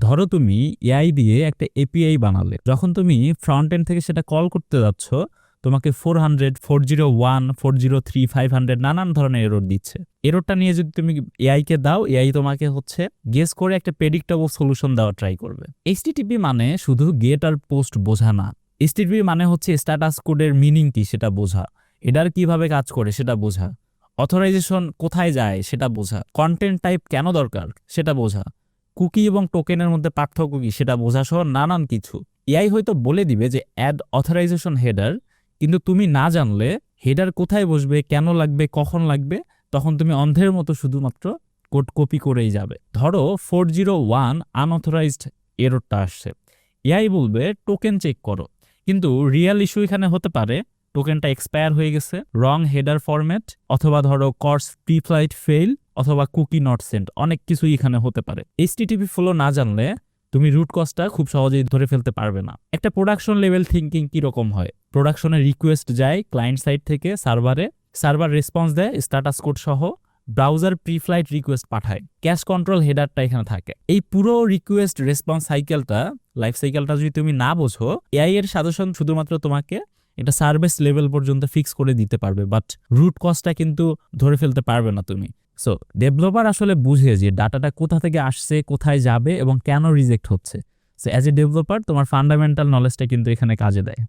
ধরো তুমি এআই দিয়ে একটা এপিআই বানালে, যখন তুমি ফ্রন্ট এন্ড থেকে সেটা কল করতে যাচ্ছ, তোমাকে 400, 401, 403, 500 নানান ধরনের এরর দিচ্ছে। এররটা নিয়ে যদি তুমি এআই কে দাও, এআই তোমাকে হচ্ছে গেস করে একটা প্রেডিক্টেবল সলিউশন দেওয়া ট্রাই করবে। এইচটিটিপি মানে শুধু গেট আর পোস্ট বোঝা না। এইচটিটিপি মানে হচ্ছে স্ট্যাটাস কোডের মিনিং কি সেটা বোঝা, এটার কিভাবে কাজ করে সেটা বোঝা, অথরাইজেশন কোথায় যায় সেটা বোঝা, কন্টেন্ট টাইপ কেন দরকার সেটা বোঝা, কুকি এবং টোকেনের মধ্যে পার্থক্য কি সেটা বোঝা সহ নানান কিছু। এআই হয়তো বলে দিবে যে অ্যাড অথরাইজেশন হেডার, কিন্তু তুমি না জানলে হেডার কোথায় বসবে, কেন লাগবে, কখন লাগবে, তখন তুমি অন্ধের মতো শুধুমাত্র কোড কপি করেই যাবে। ধরো 401 আনঅথরাইজড এররটা আসছে, এআই বলবে টোকেন চেক করো, কিন্তু রিয়েল ইস্যু এখানে হতে পারে টোকেনটা এক্সপায়ার হয়ে গেছে, রং হেডার ফরম্যাট, অথবা ধরো কোর্স প্রি ফ্লাইট ফেল, অথবা কুকি নট সেন্ট, অনেক কিছুই এখানে হতে পারে। এইচটিটিপি ফ্লো না জানলে তুমি রুট কজটা খুব সহজেই ধরে ফেলতে পারবে না। একটা প্রোডাকশন লেভেল থিঙ্কিং কিরকম হয়? প্রোডাকশনের রিকোয়েস্ট যায় ক্লায়েন্ট সাইড থেকে সার্ভারে, সার্ভার রেসপন্স দেয় স্ট্যাটাস কোড সহ, ব্রাউজার প্রি ফ্লাইট রিকোয়েস্ট পাঠায়, ক্যাশ কন্ট্রোল হেডারটা এখানে থাকে। এই পুরো রিকোয়েস্ট রেসপন্স সাইকেলটা, লাইফ সাইকেলটা যদি তুমি না বোঝো, এআই এর সাজেশন শুধুমাত্র তোমাকে এটা সার্ভিস লেভেল পর্যন্ত ফিক্স করে দিতে পারবে, বাট রুট কজটা কিন্তু ধরে ফেলতে পারবে না তুমি। সো ডেভেলপার আসলে বুঝে যে ডাটাটা কোথা থেকে আসছে, কোথায় যাবে এবং কেন রিজেক্ট হচ্ছে। সো অ্যাজ এ ডেভেলপার তোমার ফান্ডামেন্টাল নলেজটা কিন্তু এখানে কাজে দেয়।